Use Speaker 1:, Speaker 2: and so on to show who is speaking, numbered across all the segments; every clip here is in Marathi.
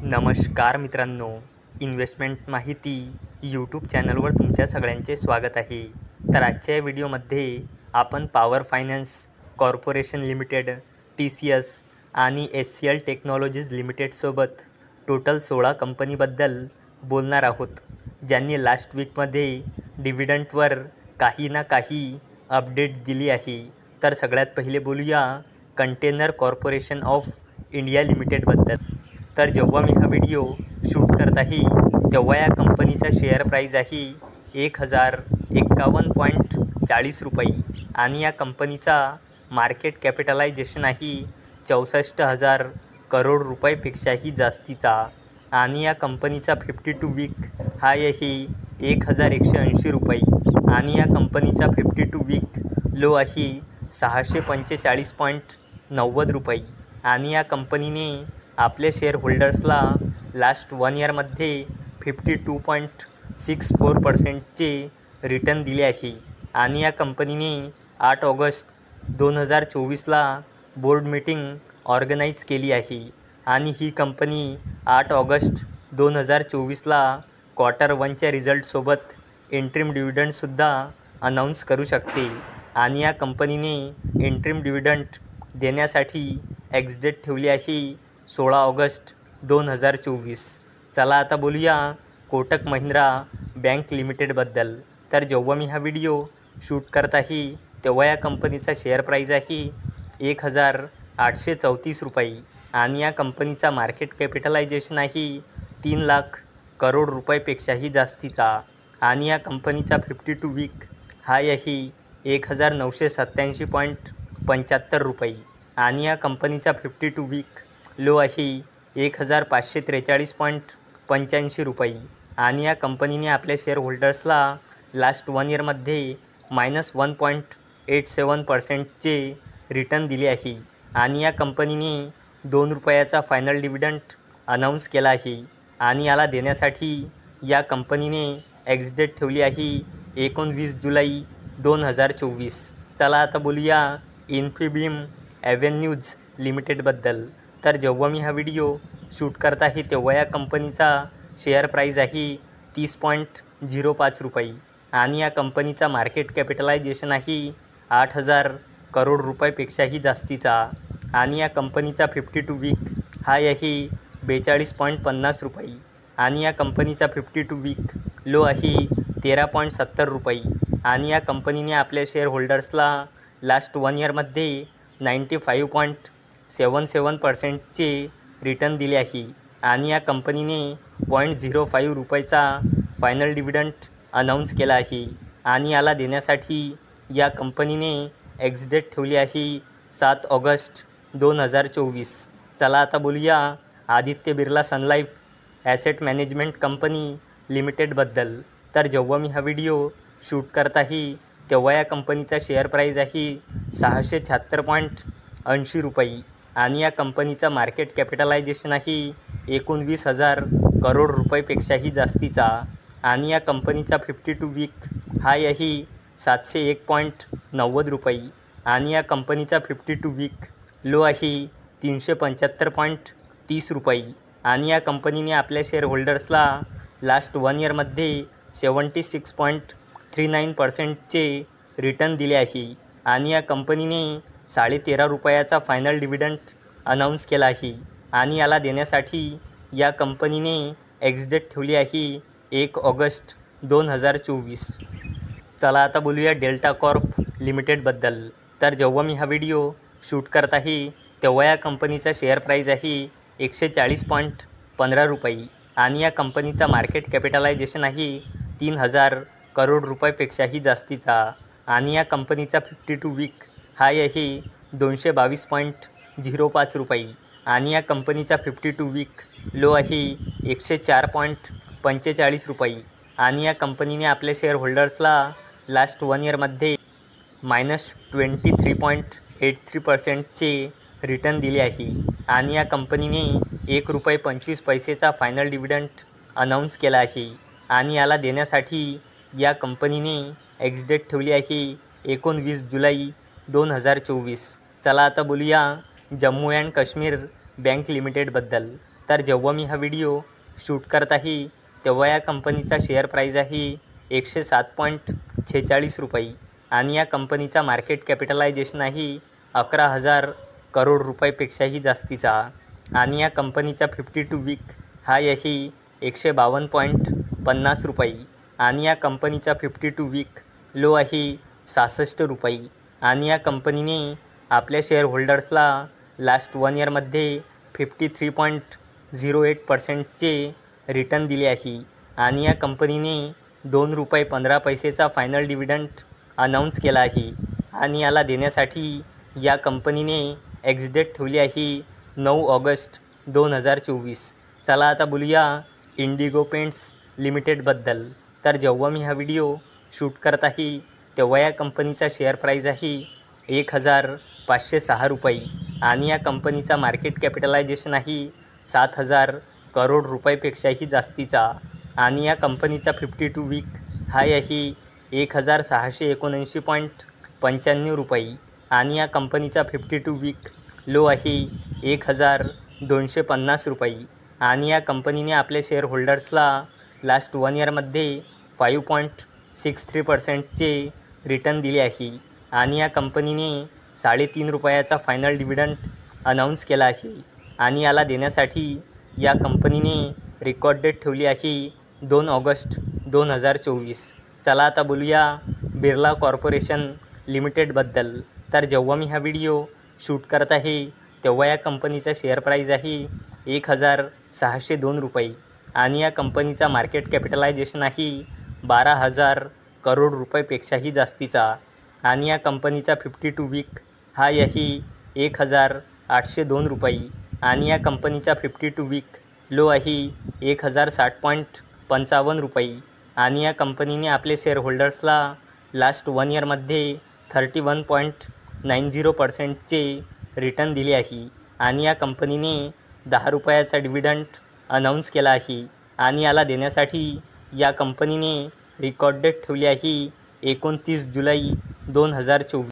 Speaker 1: नमस्कार मित्रांनो, इन्व्हेस्टमेंट माहिती यूट्यूब चॅनलवर तुमच्या सगळ्यांचे स्वागत आहे. तर आजच्या या व्हिडिओमध्ये आपण power finance corporation limited, TCS आणि SCL टेक्नॉलॉजीज लिमिटेडसोबत टोटल 16 कंपनीबद्दल बोलणार आहोत, ज्यांनी लास्ट वीकमध्ये डिव्हिडंडवर काही ना काही अपडेट दिली आहे. तर सगळ्यात पहिले बोलूया कंटेनर कॉर्पोरेशन ऑफ इंडिया लिमिटेडबद्दल. तर जेव्हा मी हा व्हिडिओ शूट करत आहे तेव्हा या कंपनीचा शेअर प्राईज आहे 1051.40 रुपये आणि या कंपनीचा मार्केट कॅपिटलायझेशन आहे 64,000 करोड रुपयापेक्षाही जास्तीचा आणि या कंपनीचा 52 वीक हाय आहे 1180 रुपये आणि या कंपनीचा 52 वीक लो आहे 645.90 रुपये आणि या कंपनीने आपल्या शेअर होल्डर्सला लास्ट 1 इयरमध्ये 52.64% रिटर्न दिले आहे आणि या कंपनीने 8 ऑगस्ट 2024ला बोर्ड मीटिंग ऑर्गनाईज केली आहे आणि ही कंपनी 8 ऑगस्ट 2024ला क्वार्टर 1च्या रिझल्टसोबत इंट्रीम डिव्हिडंडसुद्धा अनाऊन्स करू शकते आणि या कंपनीने इंट्रीम डिव्हिडंड देण्यासाठी एक्सडेट ठेवली आहे 16 ऑगस्ट 2024. चला आता बोलूया कोटक महिंद्रा बँक लिमिटेडबद्दल. तर जेव्हा मी हा व्हिडिओ शूट करत आहे तेव्हा या कंपनीचा शेअर प्राईज आहे 1834 रुपये आणि या कंपनीचा मार्केट कॅपिटलायझेशन आहे 3 लाख करोड रुपयापेक्षाही जास्तीचा आणि या कंपनीचा 52 वीक हाय आहे 1987.75 रुपये आणि या कंपनीचा 52 वीक लो आहे 1543.85 रुपये आणि या कंपनीने आपल्या शेअर होल्डर्सला लास्ट 1 इयरमध्ये -1.87% रिटर्न दिले आहे आणि या कंपनीने 2 रुपयाचा फायनल डिव्हिडंड अनाऊन्स केला आहे आणि याला देण्यासाठी या कंपनीने एक्सडेट ठेवली आहे 19 जुलै 2024. चला आता बोलूया इन्फिबीम ॲव्हेन्यूज लिमिटेडबद्दल. तर जेव्हा मी हा व्हिडिओ शूट करत आहे तेव्हा या कंपनीचा शेअर प्राईज आहे 30.05 रुपये आणि या कंपनीचा मार्केट कॅपिटलायझेशन आहे 8,000 करोड रुपयापेक्षाही जास्तीचा आणि या कंपनीचा 52 वीक हाय आहे 42.50 रुपये आणि या कंपनीचा 52 वीक लो आहे 13.70 रुपये आणि या कंपनीने आपल्या शेअर होल्डर्सला लास्ट 1 इयरमध्ये 95.77% रिटर्न दिले आहे आणि या कंपनीने 0.05 रुपयाचा फायनल डिव्हिडंड अनाऊन्स केला आहे आणि याला देण्यासाठी या कंपनीने एक्सडेट ठेवली आहे 7 ऑगस्ट 2024. चला आता बोलूया आदित्य बिर्ला सन लाईफ ॲसेट मॅनेजमेंट कंपनी लिमिटेडबद्दल. तर जेव्हा मी हा व्हिडिओ शूट करत आहे तेव्हा या कंपनीचा शेअर प्राईज आहे 676.80 रुपये आणि या कंपनीचा मार्केट कॅपिटलायझेशन आहे 19,000 करोड रुपयापेक्षाही जास्तीचा आणि या कंपनीचा 52 वीक हाय आहे 701.90 रुपये आणि या कंपनीचा 52 वीक लो आहे 375.30 रुपये आणि या कंपनीने आपल्या शेअर होल्डर्सला लास्ट 1 इयरमध्ये 76.39% रिटर्न दिले आहे आणि या कंपनीने 13.5 रुपयाचा फायनल डिव्हिडंड अनाऊन्स केला आहे आणि याला देण्यासाठी या कंपनीने एक्सडेट ठेवली आहे 1 ऑगस्ट 2024. चला आता बोलूया डेल्टा कॉर्प लिमिटेडबद्दल. तर जेव्हा मी हा व्हिडिओ शूट करत आहे तेव्हा या कंपनीचा शेअर प्राईज आहे 140.15 रुपये आणि या कंपनीचा मार्केट कॅपिटलायझेशन आहे 3,000 करोड रुपयापेक्षाही जास्तीचा आणि या कंपनीचा 52 वीक हाय आहे 222.05 रुपये आणि या कंपनीचा 52 वीक लो आहे 104.45 रुपये आणि या कंपनीने आपल्या शेअर होल्डर्सला लास्ट 1 इयरमध्ये -23.83% रिटर्न दिले आहे आणि या कंपनीने 1 रुपये 25 पैसेचा फायनल डिव्हिडंड अनाऊन्स केला आहे आणि याला देण्यासाठी या कंपनीने एक्सडेट ठेवली आहे 19 जुलै 2024. चला आता बोलूया जम्मू अँड काश्मीर बँक लिमिटेडबद्दल. तर जेव्हा मी हा व्हिडिओ शूट करत आहे तेव्हा या कंपनीचा शेअर प्राईज आहे 107.46 रुपये आणि या कंपनीचा मार्केट कॅपिटलायझेशन आहे 11,000 करोड रुपयापेक्षाही जास्तीचा आणि या कंपनीचा 52 वीक हाय आहे 152.50 रुपये आणि या कंपनीचा 52 वीक लो आहे 66 रुपये आणि या कंपनीने आपल्या शेअर होल्डर्सला लास्ट 1 इयरमध्ये 53.08%चे रिटर्न दिले आहे आणि या कंपनीने 2 रुपये 15 पैसेचा फायनल डिव्हिडंड अनाऊन्स केला आहे आणि याला देण्यासाठी या कंपनीने एक्सडेट ठेवली आहे 9 ऑगस्ट 2024. चला आता बोलूया इंडिगो पेंट्स लिमिटेडबद्दल. तर जेव्हा मी हा व्हिडिओ शूट करत आहे तेव्हा या कंपनीचा शेअर प्राईज आहे 1,506 रुपये आणि या कंपनीचा मार्केट कॅपिटलायझेशन आहे 7,000 करोड रुपयापेक्षाही जास्तीचा आणि या कंपनीचा 52 वीक हाय आहे 1,679.95 रुपये आणि या कंपनीचा 52 वीक लो आहे 1,250 रुपये आणि या कंपनीने आपल्या शेअर होल्डर्सला लास्ट 1 इयरमध्ये 5.63%चे रिटर्न दिले आहे आणि या कंपनीने 3.5 रुपयाचा फायनल डिव्हिडंड अनाऊन्स केला आहे आणि याला देण्यासाठी या कंपनीने रेकॉर्ड डेट ठेवली आहे 2 ऑगस्ट 2024. चला आता बोलूया बिर्ला कॉर्पोरेशन लिमिटेडबद्दल. तर जेव्हा मी हा व्हिडिओ शूट करत आहे तेव्हा या कंपनीचा शेअर प्राईज आहे 1,602 रुपये आणि या कंपनीचा मार्केट कॅपिटलायझेशन आहे 12,000 करोड रुपयापेक्षाही जास्तीचा आणि या कंपनीचा 52 वीक हाय आहे 1,802 रुपये आणि या कंपनीचा 52 वीक लो आहे 1,060.55 रुपये आणि या कंपनीने आपले शेअर होल्डर्सला लास्ट 1 इयरमध्ये 31.90%चे रिटर्न दिले आहे आणि या कंपनीने 10 रुपयाचा डिव्हिडंड अनाऊन्स केला आहे आणि याला देण्यासाठी या कंपनीने रेकॉर्ड डेट ठेवली आहे 29 जुलै 2024.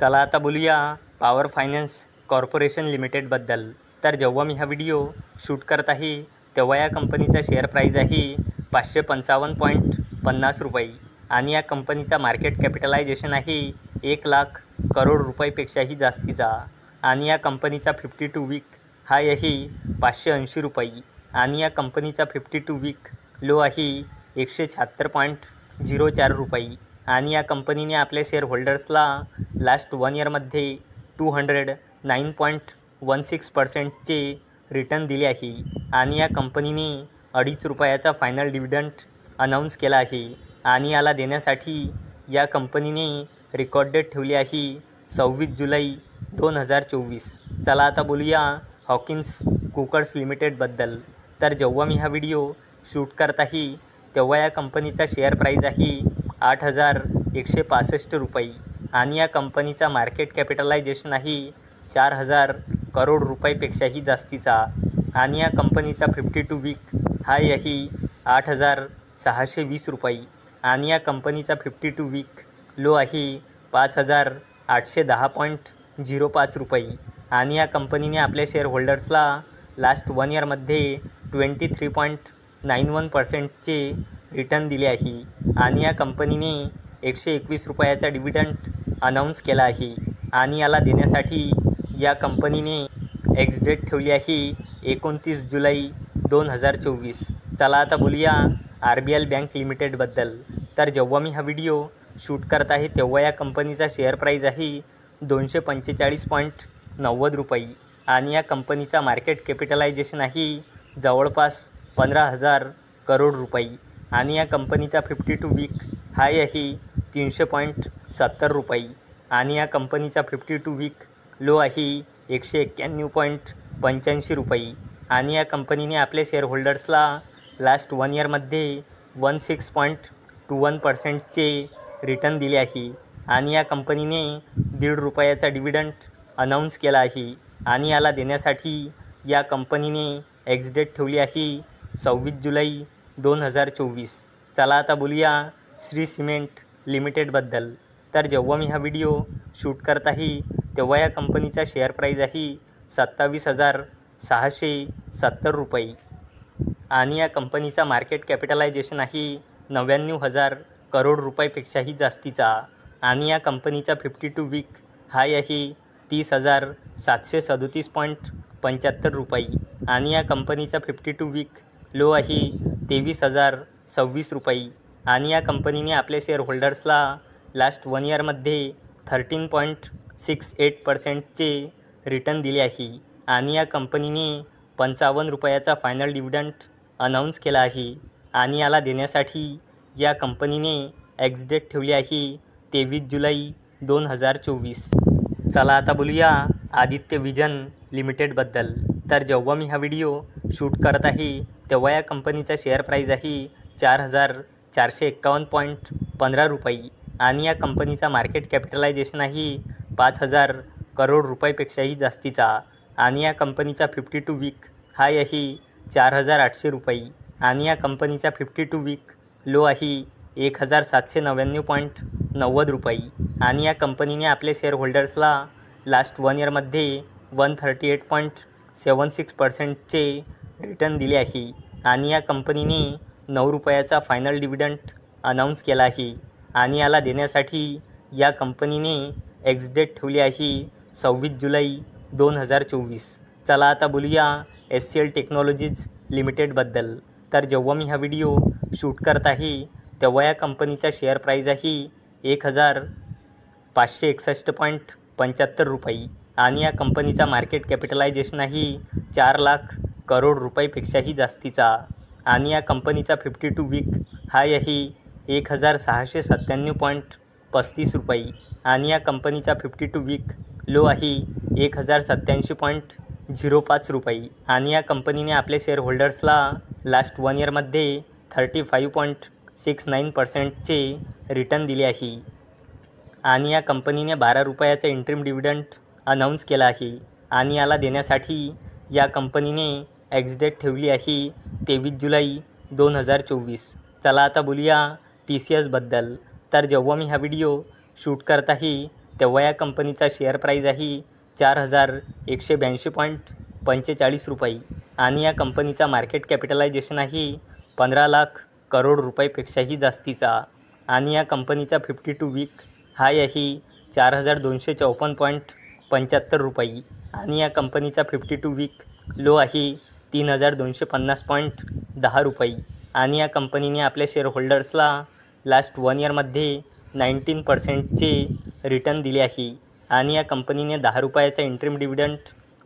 Speaker 1: चला आता बोलूया पॉवर फायनान्स कॉर्पोरेशन लिमिटेडबद्दल. तर जेव्हा मी हा व्हिडिओ शूट करत आहे तेव्हा या कंपनीचा शेअर प्राईज आहे 555.50 रुपये आणि या कंपनीचा मार्केट कॅपिटलायझेशन आहे 1,00,000 करोड रुपयापेक्षाही जास्तीचा आणि या कंपनीचा 52 वीक हाय आहे 580 रुपये आणि या कंपनीचा 52 वीक लो आहे 176.04 रुपये आणि या कंपनीने आपल्या शेअर होल्डर्सला लास्ट 1 इयरमध्ये 209.16%चे रिटर्न दिले आहे आणि या कंपनीने 2.5 रुपयाचा फायनल डिव्हिडंड अनाऊन्स केला आहे आणि याला देण्यासाठी या कंपनीने रेकॉर्ड डेट ठेवली आहे 26 जुलै 2024. चला आता बोलूया हॉकिन्स कुकर्स लिमिटेडबद्दल. तर जेव्हा मी हा व्हिडिओ शूट करत आहे तेव्हा या कंपनीचा शेअर प्राईज आहे 8,165 रुपये आणि या कंपनीचा मार्केट कॅपिटलायझेशन आहे 4,000 करोड रुपयापेक्षाही जास्तीचा आणि या कंपनीचा 52 वीक हाय आहे 8,620 रुपये आणि या कंपनीचा 52 वीक लो आहे 5,810.05 रुपये आणि या कंपनीने आपल्या शेअर होल्डर्सला लास्ट 1 इयरमध्ये 23.91%चे रिटर्न दिले आहे आणि या कंपनीने 121 रुपयाचा डिव्हिडंड अनाऊन्स केला आहे आणि याला देण्यासाठी या कंपनीने एक्सडेट ठेवली आहे 29 जुलै 2024. चला आता बोलूया RBL बँक लिमिटेडबद्दल. तर जेव्हा मी हा व्हिडिओ शूट करत आहे तेव्हा या कंपनीचा शेअर प्राईज आहे 245.90 रुपये आणि या कंपनीचा मार्केट कॅपिटलायझेशन आहे जवळपास 15,000 करोड रुपये आणि या कंपनीचा 52 वीक हाय आहे 300.70 रुपये आणि या कंपनीचा 52 वीक लो आहे 191.85 रुपये आणि या कंपनीने आपल्या शेअर होल्डर्सला लास्ट 1 इयरमध्ये 16.21%चे रिटर्न दिले आहे आणि या कंपनीने 1.5 रुपयाचा डिव्हिडंड अनाऊन्स केला आहे आणि याला देण्यासाठी या कंपनीने एक्सडेट ठेवली आहे 26 जुलै 2024. चला आता बोलूया श्री सिमेंट लिमिटेडबद्दल. तर जेव्हा मी हा व्हिडिओ शूट करत आहे तेव्हा या कंपनीचा शेअर प्राईज आहे ₹670 आणि या कंपनीचा मार्केट कॅपिटलायझेशन आहे 99,000 करोड रुपयापेक्षाही जास्तीचा आणि या कंपनीचा 52 वीक हाय आहे 30,737.75 रुपये आणि या कंपनीचा 52 वीक लो आहे 23,026 रुपये आणि या कंपनीने आपल्या शेअर होल्डर्सला लास्ट 1 इयरमध्ये 13.68%चे रिटर्न दिले आहे आणि या कंपनीने 55 रुपयाचा फायनल डिव्हिडंड अनाऊन्स केला आहे आणि याला देण्यासाठी या कंपनीने एक्स-डेट ठेवली आहे 23 जुलै 2024. चला आता बोलूया आदित्य विजन लिमिटेडबद्दल. तर जेव्हा मी हा व्हिडिओ शूट करत आहे तेव्हा या कंपनीचा शेअर प्राईज आहे 4,451.15 रुपये आणि या कंपनीचा मार्केट कॅपिटलायझेशन आहे 5,000 करोड रुपयापेक्षाही जास्तीचा आणि या कंपनीचा 52 वीक हाय आहे 4,800 रुपये आणि या कंपनीचा 52 वीक लो आहे 1,799.90 रुपये आणि या कंपनीने आपल्या शेअर होल्डर्सला लास्ट 1 इयरमध्ये 138.76%चे रिटर्न दिले आहे आणि या कंपनीने 9 रुपयाचा फायनल डिव्हिडंड अनाऊन्स केला आहे आणि याला देण्यासाठी या कंपनीने एक्स-डेट ठेवली आहे 26 जुलै 2024. चला आता बोलूया HCL टेक्नॉलॉजीज लिमिटेडबद्दल. तर जेव्हा मी हा व्हिडिओ शूट करत आहे तेव्हा या कंपनीचा शेअर प्राईज आहे 1,561.75 रुपये आणि या कंपनीचा मार्केट कॅपिटलायझेशन आहे 4 लाख करोड रुपयापेक्षाही जास्तीचा आणि या कंपनीचा 52 वीक हाय आहे 1,697.35 रुपये आणि या कंपनीचा 52 वीक लो आहे 1,087.05 रुपये आणि या कंपनीने आपल्या शेअर होल्डर्सला लास्ट 1 इयरमध्ये 35.69%चे रिटर्न दिले आहे आणि या कंपनीने 12 रुपयाचा इंटरिम डिव्हिडंड अनाऊन्स केला आहे आणि याला देण्यासाठी या कंपनीने एक्स-डेट ठेवली आहे 23 जुलै 2024. चला आता बोलूया TCSबद्दल. तर जेव्हा मी हा व्हिडिओ शूट करत आहे तेव्हा या कंपनीचा शेअर प्राईज आहे 4,182.45 रुपये आणि या कंपनीचा मार्केट कॅपिटलायझेशन आहे 15 लाख करोड रुपयापेक्षाही जास्तीचा आणि या कंपनीचा 52 वीक हाय आहे 4,254.75 रुपये आणि या कंपनीचा 52 वीक लो आहे 3,250.10 रुपये आणि या कंपनीने आपल्या शेअर होल्डर्सला लास्ट 1 इयरमध्ये 19%चे रिटर्न दिले आहे आणि या कंपनीने 10 रुपयाचा इंटरिम डिव्हिडंड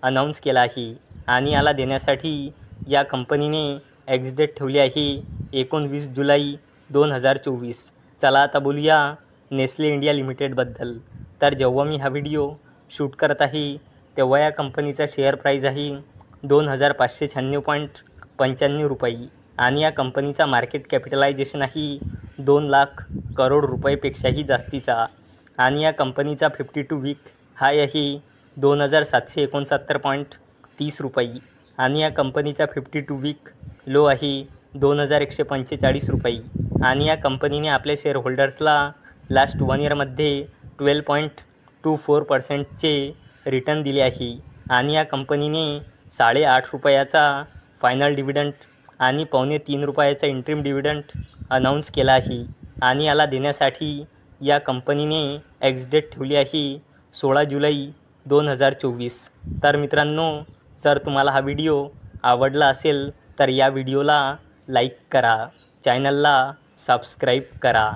Speaker 1: अनाऊन्स केला आहे आणि याला देण्यासाठी या कंपनीने एक्स-डेट ठेवली आहे 19 जुलै 2024. चला आता बोलूया नेस्ले इंडिया लिमिटेडबद्दल. तर जेव्हा मी हा व्हिडिओ शूट करत आहे तेव्हा या कंपनीचा शेअर प्राईज आहे 2,596.95 रुपये आणि या कंपनीचा मार्केट कॅपिटलायझेशन आहे 2 लाख करोड रुपयापेक्षाही जास्तीचा आणि या कंपनीचा 52 वीक हाय आहे 2,769.30 रुपये आणि या कंपनीचा 52 वीक लो आहे 2,145 रुपये आणि या कंपनीने आपल्या शेअर होल्डर्सला लास्ट 1 इयरमध्ये 12.24%चे रिटर्न दिले आहे आणि या कंपनीने 8.5 रुपयाचा फायनल डिव्हिडंड आणि 2.25 रुपयाचा इंटरिम डिव्हिडंड अनाऊन्स केला आहे आणि याला देण्यासाठी या कंपनीने एक्स-डेट ठेवली आहे 16 जुलै 2024. तर मित्रांनो, जर तुम्हाला हा व्हिडिओ आवडला असेल तर या व्हिडिओला लाईक करा, चॅनलला सबस्क्राईब करा.